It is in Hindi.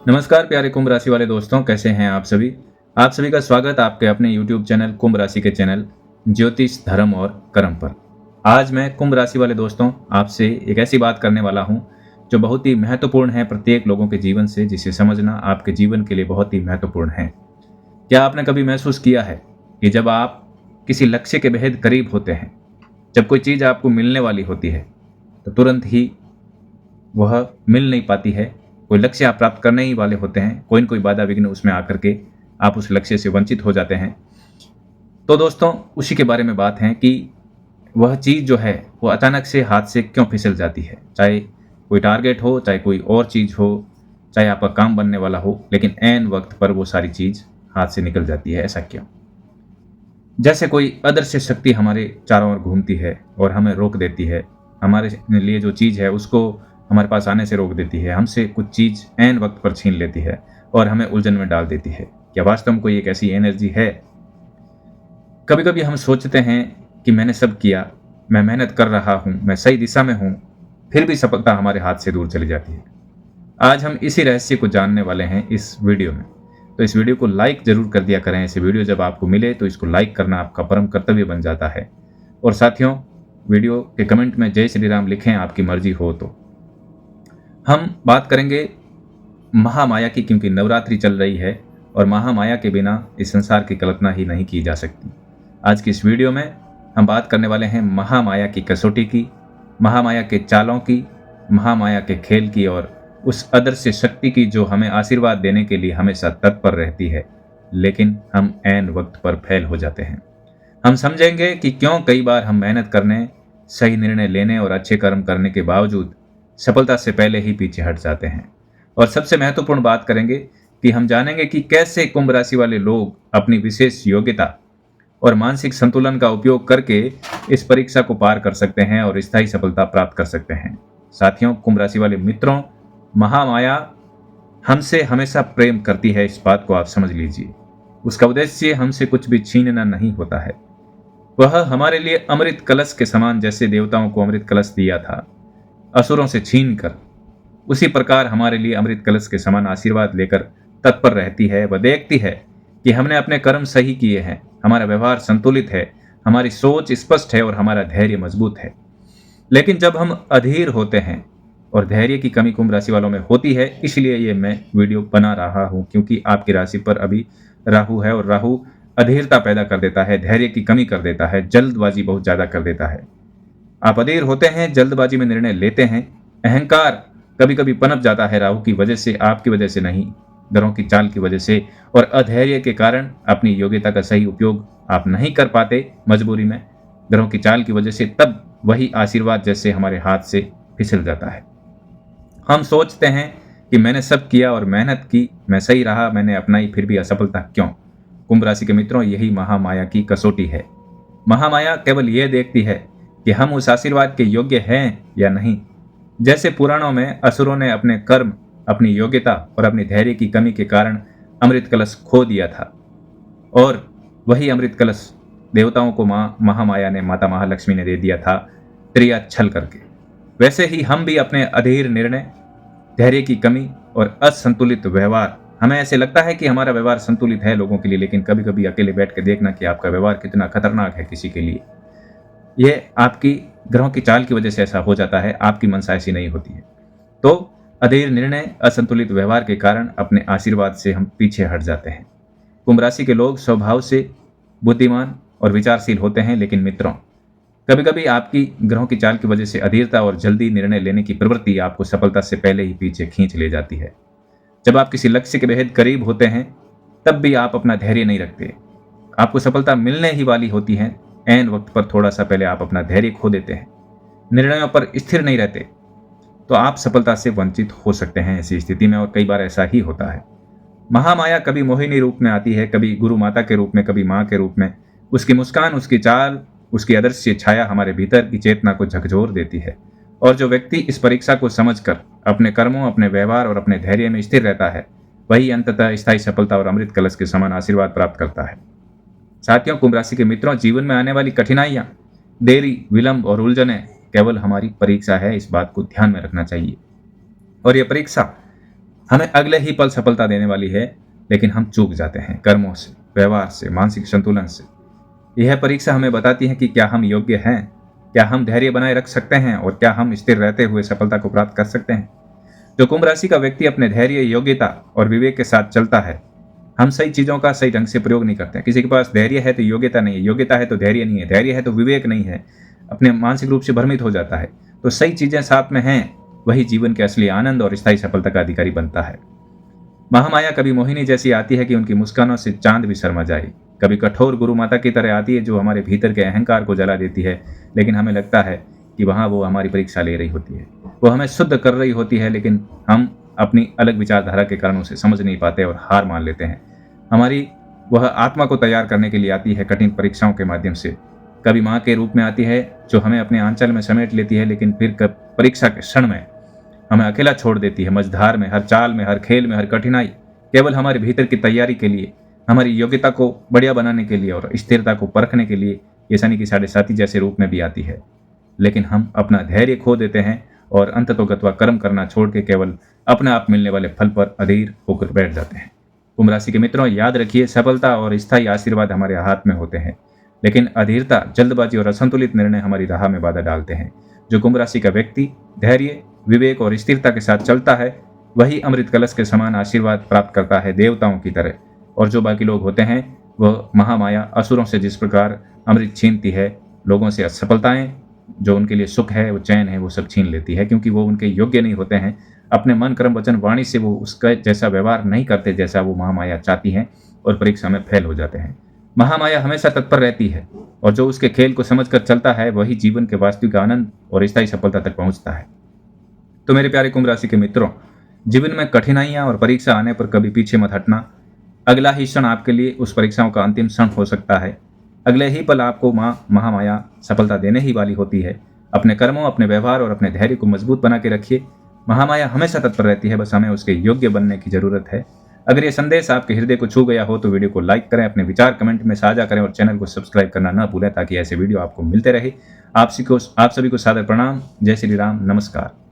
नमस्कार प्यारे कुंभ राशि वाले दोस्तों, कैसे हैं आप सभी। आप सभी का स्वागत आपके अपने YouTube चैनल कुंभ राशि के चैनल ज्योतिष धर्म और कर्म पर। आज मैं कुंभ राशि वाले दोस्तों आपसे एक ऐसी बात करने वाला हूं जो बहुत ही महत्वपूर्ण है प्रत्येक लोगों के जीवन से, जिसे समझना आपके जीवन के लिए बहुत ही महत्वपूर्ण है। क्या आपने कभी महसूस किया है कि जब आप किसी लक्ष्य के बेहद करीब होते हैं, जब कोई चीज़ आपको मिलने वाली होती है तो तुरंत ही वह मिल नहीं पाती है। कोई लक्ष्य आप प्राप्त करने ही वाले होते हैं, कोई न कोई बाधा विघ्न उसमें आकर के आप उस लक्ष्य से वंचित हो जाते हैं। तो दोस्तों उसी के बारे में बात है कि वह चीज़ जो है वो अचानक से हाथ से क्यों फिसल जाती है। चाहे कोई टारगेट हो, चाहे कोई और चीज़ हो, चाहे आपका काम बनने वाला हो, लेकिन ऐन वक्त पर वो सारी चीज़ हाथ से निकल जाती है। ऐसा क्यों? जैसे कोई अदृश्य शक्ति हमारे चारों ओर घूमती है और हमें रोक देती है। हमारे लिए जो चीज़ है उसको हमारे पास आने से रोक देती है, हमसे कुछ चीज़ ऐन वक्त पर छीन लेती है और हमें उलझन में डाल देती है। क्या वास्तव में कोई एक ऐसी एनर्जी है? कभी कभी हम सोचते हैं कि मैंने सब किया, मैं मेहनत कर रहा हूँ, मैं सही दिशा में हूँ, फिर भी सफलता हमारे हाथ से दूर चली जाती है। आज हम इसी रहस्य को जानने वाले हैं इस वीडियो में। तो इस वीडियो को लाइक जरूर कर दिया करें। ऐसे वीडियो जब आपको मिले तो इसको लाइक करना आपका परम कर्तव्य बन जाता है। और साथियों, वीडियो के कमेंट में जय श्री राम लिखें, आपकी मर्जी हो तो। हम बात करेंगे महामाया की, क्योंकि नवरात्रि चल रही है और महामाया के बिना इस संसार की कल्पना ही नहीं की जा सकती। आज की इस वीडियो में हम बात करने वाले हैं महामाया की कसौटी की, महामाया के चालों की, महामाया के खेल की और उस अदृश्य शक्ति की जो हमें आशीर्वाद देने के लिए हमेशा तत्पर रहती है, लेकिन हम ऐन वक्त पर फेल हो जाते हैं। हम समझेंगे कि क्यों कई बार हम मेहनत करने, सही निर्णय लेने और अच्छे कर्म करने के बावजूद सफलता से पहले ही पीछे हट जाते हैं। और सबसे महत्वपूर्ण बात करेंगे कि हम जानेंगे कि कैसे कुंभ राशि वाले लोग अपनी विशेष योग्यता और मानसिक संतुलन का उपयोग करके इस परीक्षा को पार कर सकते हैं और स्थायी सफलता प्राप्त कर सकते हैं। साथियों, कुंभ राशि वाले मित्रों, महामाया हमसे हमेशा प्रेम करती है, इस बात को आप समझ लीजिए। उसका उद्देश्य हमसे कुछ भी छीनना नहीं होता है। वह हमारे लिए अमृत कलश के समान, जैसे देवताओं को अमृत कलश दिया था असुरों से छीन कर, उसी प्रकार हमारे लिए अमृत कलश के समान आशीर्वाद लेकर तत्पर रहती है। वह देखती है कि हमने अपने कर्म सही किए हैं, हमारा व्यवहार संतुलित है, हमारी सोच स्पष्ट है और हमारा धैर्य मजबूत है। लेकिन जब हम अधीर होते हैं, और धैर्य की कमी कुंभ राशि वालों में होती है, इसलिए ये मैं वीडियो बना रहा हूँ, क्योंकि आपकी राशि पर अभी राहु है और राहु अधीरता पैदा कर देता है, धैर्य की कमी कर देता है, जल्दबाजी बहुत ज्यादा कर देता है। आप अधीर होते हैं, जल्दबाजी में निर्णय लेते हैं, अहंकार कभी कभी पनप जाता है राहु की वजह से, आपकी वजह से नहीं, ग्रहों की चाल की वजह से। और अधैर्य के कारण अपनी योग्यता का सही उपयोग आप नहीं कर पाते, मजबूरी में ग्रहों की चाल की वजह से, तब वही आशीर्वाद जैसे हमारे हाथ से फिसल जाता है। हम सोचते हैं कि मैंने सब किया और मेहनत की, मैं सही रहा, मैंने अपनाई, फिर भी असफलता क्यों? कुंभ राशि के मित्रों, यही महामाया की कसौटी है। महामाया केवल यह देखती है कि हम उस आशीर्वाद के योग्य हैं या नहीं। जैसे पुराणों में असुरों ने अपने कर्म, अपनी योग्यता और अपनी धैर्य की कमी के कारण अमृत कलश खो दिया था, और वही अमृत कलश देवताओं को महामाया ने, माता महालक्ष्मी ने दे दिया था क्रिया छल करके। वैसे ही हम भी अपने अधीर निर्णय, धैर्य की कमी और असंतुलित व्यवहार, हमें ऐसे लगता है कि हमारा व्यवहार संतुलित है लोगों के लिए, लेकिन कभी कभी अकेले बैठ के देखना कि आपका व्यवहार कितना खतरनाक है किसी के लिए। यह आपकी ग्रहों की चाल की वजह से ऐसा हो जाता है, आपकी मनसा ऐसी नहीं होती है। तो अधीर निर्णय, असंतुलित व्यवहार के कारण अपने आशीर्वाद से हम पीछे हट जाते हैं। कुंभ राशि के लोग स्वभाव से बुद्धिमान और विचारशील होते हैं, लेकिन मित्रों, कभी कभी आपकी ग्रहों की चाल की वजह से अधीरता और जल्दी निर्णय लेने की प्रवृत्ति आपको सफलता से पहले ही पीछे खींच ले जाती है। जब आप किसी लक्ष्य के बेहद करीब होते हैं, तब भी आप अपना धैर्य नहीं रखते। आपको सफलता मिलने ही वाली होती है, ऐन वक्त पर थोड़ा सा पहले आप अपना धैर्य खो देते हैं, निर्णयों पर स्थिर नहीं रहते, तो आप सफलता से वंचित हो सकते हैं ऐसी स्थिति में। और कई बार ऐसा ही होता है। महामाया कभी मोहिनी रूप में आती है, कभी गुरु माता के रूप में, कभी माँ के रूप में। उसकी मुस्कान, उसकी चाल, उसकी अदृश्य छाया हमारे भीतर की चेतना को झकझोर देती है। और जो व्यक्ति इस परीक्षा को समझकर अपने कर्मों, अपने व्यवहार और अपने धैर्य में स्थिर रहता है, वही अंततः स्थायी सफलता और अमृत कलश के समान आशीर्वाद प्राप्त करता है। साथियों, कुंभ राशि के मित्रों, जीवन में आने वाली कठिनाइयां, देरी, विलंब और उलझनें केवल हमारी परीक्षा है, इस बात को ध्यान में रखना चाहिए। और यह परीक्षा हमें अगले ही पल सफलता देने वाली है, लेकिन हम चूक जाते हैं कर्मों से, व्यवहार से, मानसिक संतुलन से। यह परीक्षा हमें बताती है कि क्या हम योग्य हैं, क्या हम धैर्य बनाए रख सकते हैं और क्या हम स्थिर रहते हुए सफलता को प्राप्त कर सकते हैं। जो कुंभ राशि का व्यक्ति अपने धैर्य, योग्यता और विवेक के साथ चलता है, हम सही चीजों का सही ढंग से प्रयोग नहीं करते हैं। किसी के पास धैर्य है तो योग्यता नहीं है, योग्यता है तो धैर्य नहीं है, धैर्य है तो विवेक नहीं है, अपने मानसिक रूप से भ्रमित हो जाता है। तो सही चीजें साथ में हैं, वही जीवन के असली आनंद और स्थायी सफलता का अधिकारी बनता है। महामाया कभी मोहिनी जैसी आती है कि उनकी मुस्कानों से चांद भी शर्मा जाए, कभी कठोर गुरु माता की तरह आती है जो हमारे भीतर के अहंकार को जला देती है, लेकिन हमें लगता है कि वहाँ वो हमारी परीक्षा ले रही होती है, वो हमें शुद्ध कर रही होती है, लेकिन हम अपनी अलग विचारधारा के कारण उसे समझ नहीं पाते और हार मान लेते हैं। हमारी वह आत्मा को तैयार करने के लिए आती है कठिन परीक्षाओं के माध्यम से। कभी माँ के रूप में आती है जो हमें अपने आंचल में समेट लेती है, लेकिन फिर परीक्षा के क्षण में हमें अकेला छोड़ देती है। मझधार में, हर चाल में, हर खेल में, हर कठिनाई केवल हमारे भीतर की तैयारी के लिए, हमारी योग्यता को बढ़िया बनाने के लिए और स्थिरता को परखने के लिए ये शनि की 7.5 जैसे रूप में भी आती है। लेकिन हम अपना धैर्य खो देते हैं और अंततोगत्वा कर्म करना छोड़ के केवल अपने आप मिलने वाले फल पर अधीर होकर बैठ जाते हैं। कुंभ राशि के मित्रों, याद रखिए, सफलता और स्थायी आशीर्वाद हमारे हाथ में होते हैं, लेकिन अधीरता, जल्दबाजी और असंतुलित निर्णय हमारी राह में बाधा डालते हैं। जो कुंभ राशि का व्यक्ति धैर्य, विवेक और स्थिरता के साथ चलता है, वही अमृत कलश के समान आशीर्वाद प्राप्त करता है, देवताओं की तरह। और जो बाकी लोग होते हैं, वह महामाया असुरों से जिस प्रकार अमृत छीनती है, लोगों से असफलताएं, जो उनके लिए सुख है, वो चैन है, वो सब छीन लेती है, क्योंकि वो उनके योग्य नहीं होते हैं। अपने मन, कर्म, वचन, वाणी से वो उसका जैसा व्यवहार नहीं करते जैसा वो महामाया चाहती है, और परीक्षा में फेल हो जाते हैं। महामाया हमेशा तत्पर रहती है, और जो उसके खेल को समझकर चलता है, वही जीवन के वास्तविक आनंद और स्थायी सफलता तक पहुंचता है। तो मेरे प्यारे कुंभ राशि के मित्रों, जीवन में कठिनाइयां और परीक्षा आने पर कभी पीछे मत हटना। अगला ही क्षण आपके लिए उस परीक्षाओं का अंतिम क्षण हो सकता है। अगले ही पल आपको महामाया सफलता देने ही वाली होती है। अपने कर्मों, अपने व्यवहार और अपने धैर्य को मजबूत बना के रखिए। महामाया हमेशा तत्पर रहती है, बस हमें उसके योग्य बनने की जरूरत है। अगर ये संदेश आपके हृदय को छू गया हो तो वीडियो को लाइक करें, अपने विचार कमेंट में साझा करें और चैनल को सब्सक्राइब करना न भूलें, ताकि ऐसे वीडियो आपको मिलते रहे। आप सभी को सादर प्रणाम। जय श्री राम। नमस्कार।